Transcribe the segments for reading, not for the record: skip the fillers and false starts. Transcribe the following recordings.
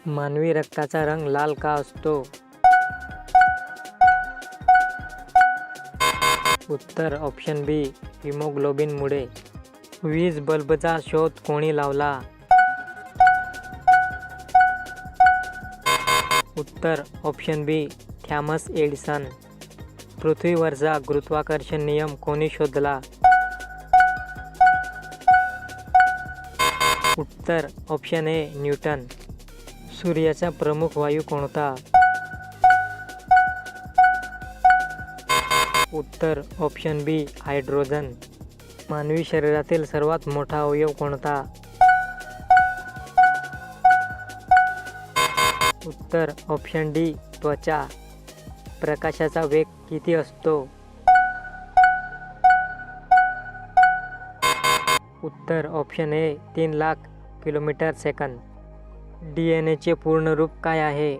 मानवी रक्ताचा रंग लाल का असतो? उत्तर ऑप्शन बी हिमोग्लोबिनमुळे. वीज बल्बचा शोध कोणी लावला? उत्तर ऑप्शन बी थॉमस एडिसन. पृथ्वीवरचा गुरुत्वाकर्षण नियम कोणी शोधला? उत्तर ऑप्शन ए न्यूटन. सूर्याचा प्रमुख वायू कोणता? उत्तर ऑप्शन बी हायड्रोजन. मानवी शरीरातील सर्वात मोठा अवयव कोणता? उत्तर ऑप्शन डी त्वचा. प्रकाशाचा वेग किती असतो? उत्तर ऑप्शन ए 3,00,000 किलोमीटर सेकंद. DNA चे पूर्ण रूप काय आहे?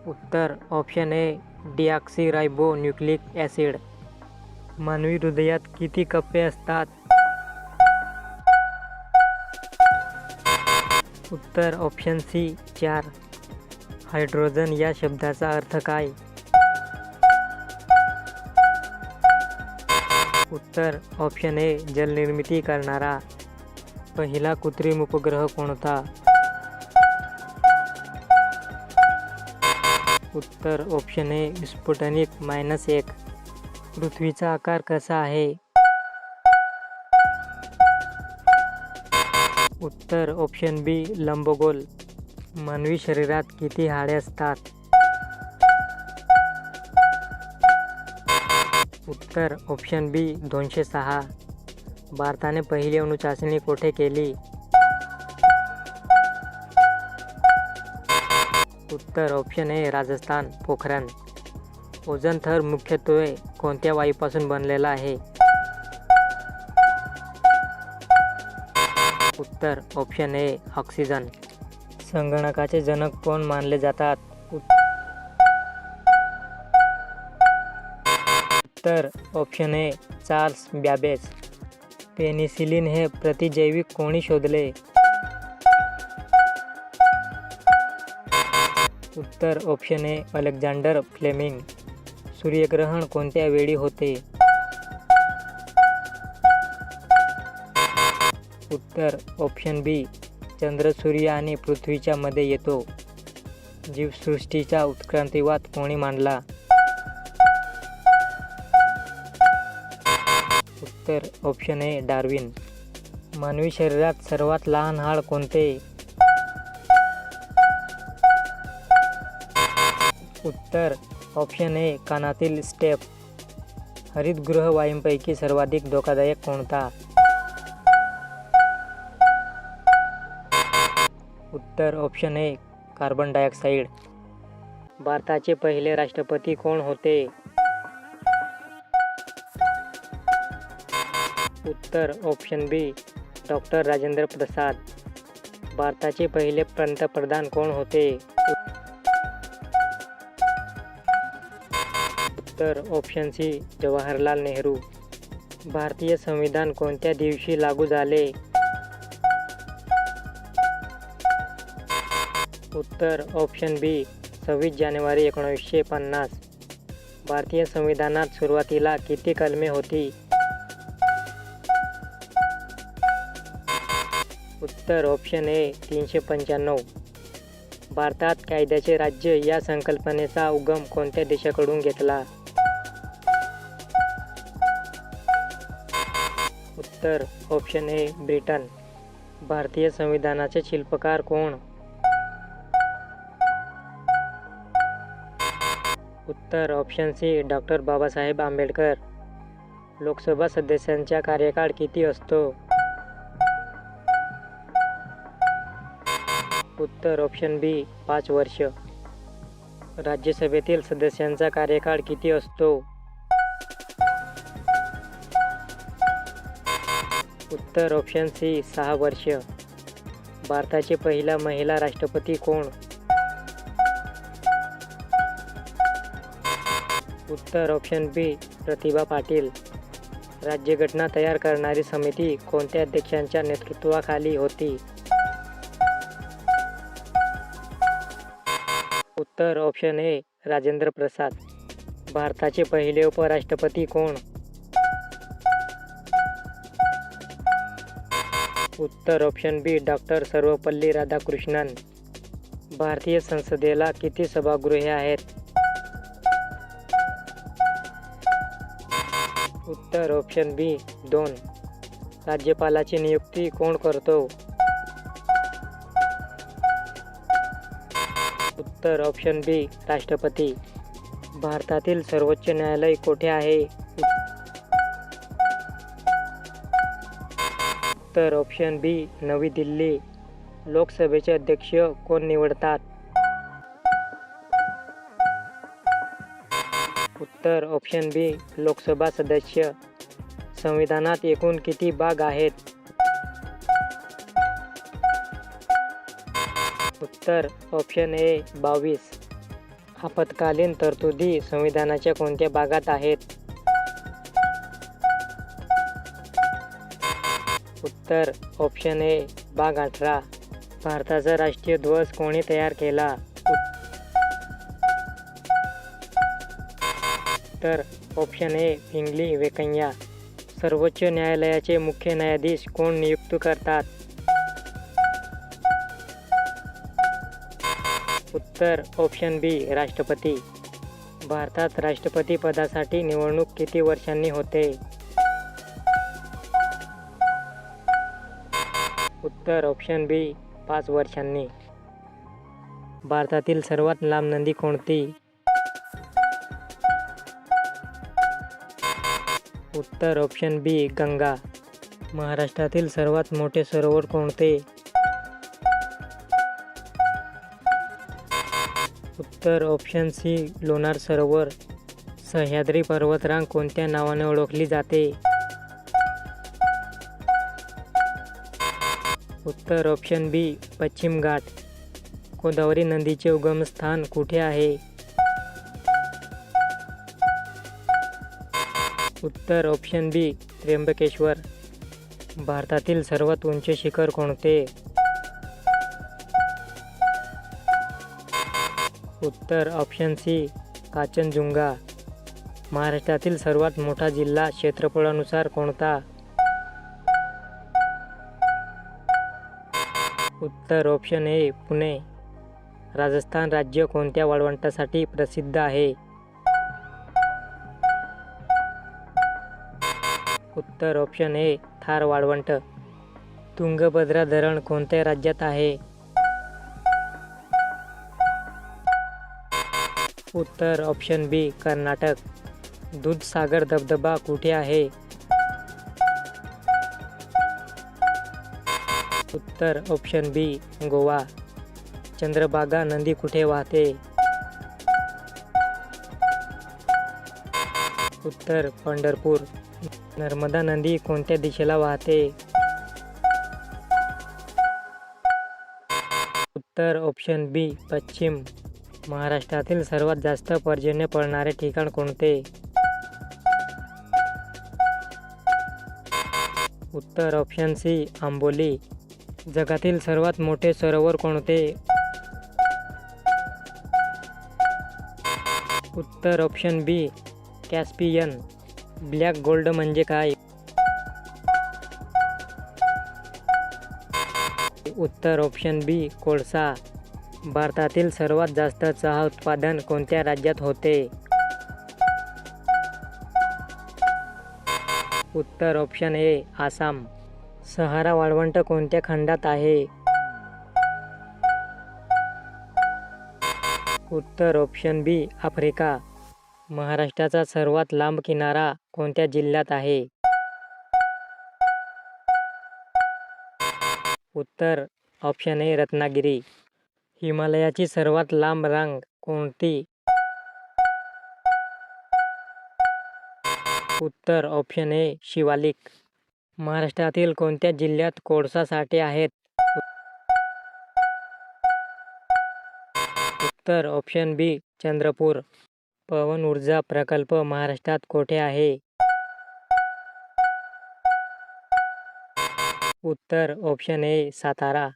उत्तर ऑप्शन ए डीऑक्सीरायबोन्यूक्लिक ॲसिड. मानवी हृदयात किती कप्पे असतात? उत्तर ऑप्शन सी 4. हायड्रोजन या शब्दाचा अर्थ काय? उत्तर ऑप्शन ए जलनिर्मिती करणारा. पहिला कृत्रिम उपग्रह कोणता? उत्तर ऑप्शन ए स्पुटनिक-1. पृथ्वीचा आकार कसा आहे? उत्तर ऑप्शन बी लंबगोल. मानवी शरीरात किती हाडे असतात? उत्तर ऑप्शन बी 206. भारताने पहिली अणुचाचणी कोठे केली? उत्तर ऑप्शन ए राजस्थान, पोखरण. ओझोन थर मुख्यत्वे कोणत्या वायूपासून बनलेला आहे? उत्तर ऑप्शन ए ऑक्सिजन. संगणकाचे जनक कोण मानले जातात? उत्तर option A Charles Babbage. Penicillin हे प्रतिजैविक कोणी शोधले? उत्तर ऑप्शन ए अलेक्झांडर फ्लेमिंग. सूर्यग्रहण कोणत्या वेळी होते? उत्तर ऑप्शन बी चंद्र, सूर्य आणि पृथ्वीच्या मध्ये येतो. जीवसृष्टीचा उत्क्रांतिवाद कोणी मांडला? उत्तर ऑप्शन ए डार्विन. मानवी शरीरात सर्वात लहान हाड कोणते? उत्तर ऑप्शन ए कानातील स्टेप. हरितगृह वायूंपैकी सर्वाधिक धोकादायक कोणता? उत्तर ऑप्शन ए कार्बन डायऑक्साईड. भारताचे पहिले राष्ट्रपती कोण होते? उत्तर ऑप्शन बी डॉक्टर राजेंद्र प्रसाद. भारताचे पहिले पंतप्रधान कोण होते? उत्तर ऑप्शन सी जवाहरलाल नेहरू. भारतीय संविधान कोणत्या दिवशी लागू झाले? उत्तर ऑप्शन बी 26 जानेवारी 1950. भारतीय संविधानात सुरुवातीला किती कलमे होती? उत्तर ऑप्शन ए 395. भारतात कायद्याचे राज्य या संकल्पनेचा उगम कोणत्या देशाकडून घेतला? उत्तर ऑप्शन ए ब्रिटन. भारतीय संविधानाचे शिल्पकार कोण? उत्तर option C doctor Babasaheb Ambedkar. Lok Sabha सदस्यांचा कार्यकाळ किती असतो? उत्तर ऑप्शन बी 5 वर्ष. राज्यसभेतील सदस्यांचा कार्यकाळ किती असतो? उत्तर ऑप्शन सी 6 वर्ष. भारताची पहिला महिला राष्ट्रपती कोण? उत्तर ऑप्शन बी प्रतिभा पाटील. राज्यघटना तयार करणारी समिती कोणत्या अध्यक्षांच्या नेतृत्वाखाली होती? उत्तर ऑप्शन ए राजेंद्र प्रसाद. भारताचे पहिले उपराष्ट्रपती कोण? उत्तर ऑप्शन बी डॉक्टर सर्वपल्ली राधाकृष्णन. भारतीय संसदेला किती सभागृहे आहेत? उत्तर ऑप्शन बी 2. राज्यपालाची नियुक्ती कोण करतो? उत्तर ऑप्शन बी राष्ट्रपती. भारतातील सर्वोच्च न्यायालय कोठे आहे? उत्तर ऑप्शन बी नवी दिल्ली. लोकसभेचे अध्यक्ष कोण निवडतात? उत्तर ऑप्शन बी लोकसभा सदस्य. संविधानात एकूण किती भाग आहेत? उत्तर ऑप्शन ए 22. आपत्कालीन तरतुदी संविधानाच्या कोणत्या भागात आहेत? उत्तर ऑप्शन ए भाग 18. भारताचा राष्ट्रीय ध्वज कोणी तयार केला? उत्तर ऑप्शन ए पिंगली वेंकय्या. सर्वोच्च न्यायालयाचे मुख्य न्यायाधीश कोण नियुक्त करतात? उत्तर ऑप्शन बी राष्ट्रपती. भारतात राष्ट्रपती पदासाठी निवडणूक किती वर्षांनी होते? उत्तर ऑप्शन बी 5 वर्षांनी. भारतातील सर्वात लांब नदी कोणती? उत्तर ऑप्शन बी गंगा. महाराष्ट्रातील सर्वात मोठे सरोवर कोणते? उत्तर ऑप्शन सी लोणार सरोवर. सह्याद्री पर्वतरांग कोणत्या नावाने ओळखली जाते? उत्तर ऑप्शन बी पश्चिम घाट. गोदावरी नदीचे उगमस्थान कुठे आहे? उत्तर ऑप्शन बी त्र्यंबकेश्वर. भारतातील सर्वात उंच शिखर कोणते? उत्तर ऑप्शन सी कांचनजुंगा. महाराष्ट्रातील सर्वात मोठा जिल्हा क्षेत्रफळानुसार कोणता? उत्तर ऑप्शन ए पुणे. राजस्थान राज्य कोणत्या वाळवंटासाठी प्रसिद्ध आहे? उत्तर ऑप्शन ए थार वाळवंट. तुंगभद्रा धरण कोणत्या राज्यात आहे? उत्तर ऑप्शन बी कर्नाटक. दूधसागर धबधबा कुठे आहे? उत्तर ऑप्शन बी गोवा. चंद्रभागा नदी कुठे वाहते? उत्तर पंढरपूर. नर्मदा नदी कोणत्या दिशेला वाहते? उत्तर ऑप्शन बी पश्चिम. महाराष्ट्रातील सर्वात जास्त पर्जन्य पडणारे ठिकाण कोणते? उत्तर ऑप्शन सी आंबोली. जगातील सर्वात मोठे सरोवर कोणते? उत्तर ऑप्शन बी कॅस्पियन. ब्लॅक गोल्ड म्हणजे काय? उत्तर ऑप्शन बी कोळसा. भारतातील सर्वात जास्त चहा उत्पादन कोणत्या राज्यात होते? उत्तर ऑप्शन ए आसाम. सहारा वाळवंट कोणत्या खंडात आहे? उत्तर ऑप्शन बी आफ्रिका. महाराष्ट्राचा सर्वात लांब किनारा कोणत्या जिल्ह्यात आहे? उत्तर ऑप्शन ए रत्नागिरी. हिमालयाची सर्वात लांब रांग कोणती? उत्तर ऑप्शन ए शिवालिक. महाराष्ट्रातील कोणत्या जिल्ह्यात कोळसा साठे आहेत? उत्तर ऑप्शन बी चंद्रपूर. पवन ऊर्जा प्रकल्प महाराष्ट्रात कोठे आहे? उत्तर ऑप्शन ए सातारा.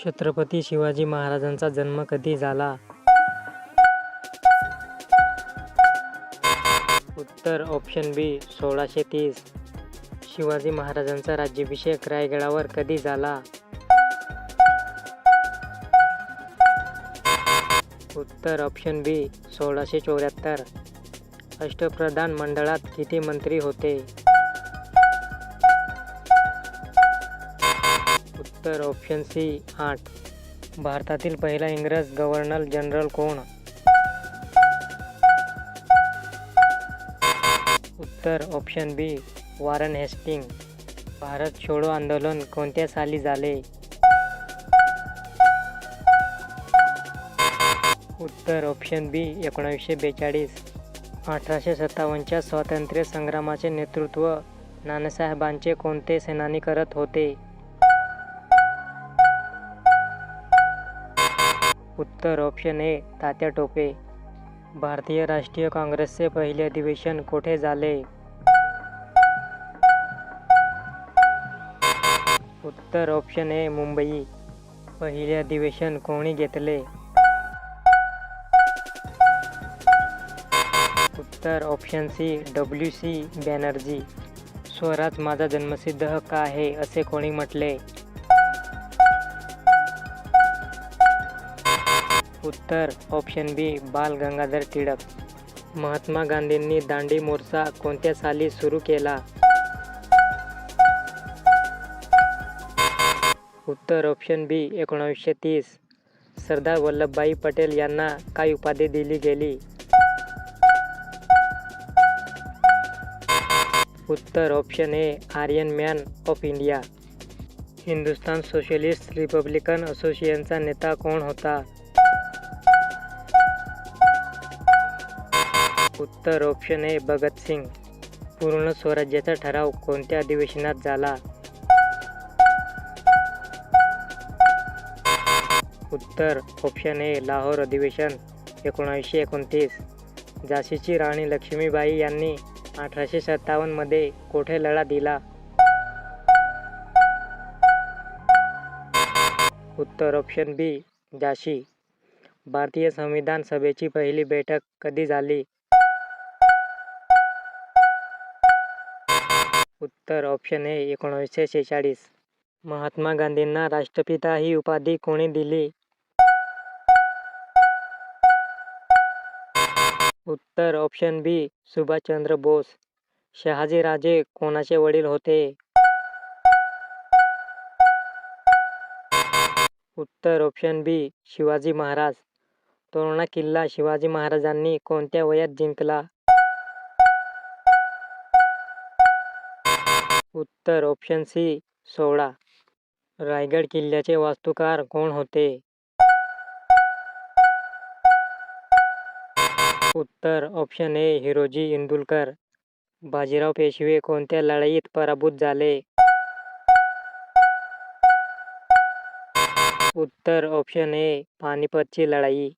छत्रपती शिवाजी महाराजांचा जन्म कधी झाला? उत्तर ऑप्शन बी 1630. शिवाजी महाराजांचा राज्याभिषेक रायगडावर कधी झाला? उत्तर ऑप्शन बी 1674. अष्टप्रधान मंडळात किती मंत्री होते? उत्तर ऑप्शन सी 8. भारतातील पहिला इंग्रज गव्हर्नर जनरल कोण? उत्तर ऑप्शन बी वॉरन हेस्टिंग. भारत छोडो आंदोलन कोणत्या साली झाले? उत्तर ऑप्शन बी 1942. 1857च्या स्वातंत्र्य संग्रामाचे नेतृत्व नानासाहेबांचे कोणते सेनानी करत होते? उत्तर ऑप्शन ए तात्या टोपे. भारतीय राष्ट्रीय काँग्रेसचे पहिले अधिवेशन कोठे झाले? उत्तर ऑप्शन ए मुंबई. पहिले अधिवेशन कोणी घेतले? उत्तर ऑप्शन सी WC बॅनर्जी. स्वराज माझा जन्मसिद्ध हक्क आहे असे कोणी म्हटले? उत्तर ऑप्शन बी बाल गंगाधर टिळक. महात्मा गांधींनी दांडी मोर्चा कोणत्या साली सुरू केला? उत्तर ऑप्शन बी 1930. सरदार वल्लभभाई पटेल यांना काय उपाधी दिली गेली? उत्तर option A iron man of India. Hindustan socialist republican असोसिएशनचा नेता कोण होता? उत्तर ऑप्शन ए भगतसिंग. पूर्ण स्वराज्याचा ठराव कोणत्या अधिवेशनात झाला? उत्तर ऑप्शन ए लाहोर अधिवेशन 1929. झाशीची राणी लक्ष्मीबाई यांनी 1857 मध्ये कोठे लढा दिला? उत्तर ऑप्शन बी झाशी. भारतीय संविधान सभेची पहिली बैठक कधी झाली? उत्तर ऑप्शन ए 1946. महात्मा गांधींना राष्ट्रपिता ही उपाधी कोणी दिली? उत्तर ऑप्शन बी सुभाषचंद्र बोस. शहाजीराजे कोणाचे वडील होते? उत्तर ऑप्शन बी शिवाजी महाराज. तोरणा किल्ला शिवाजी महाराजांनी कोणत्या वयात जिंकला? उत्तर ऑप्शन सी 16. रायगड किल्ल्याचे वास्तुकार कोण होते? उत्तर ऑप्शन ए हिरोजी इंदुलकर. बाजीराव पेशवे कोणत्या लढाईत पराभूत झाले? उत्तर ऑप्शन ए पानिपतची लढाई.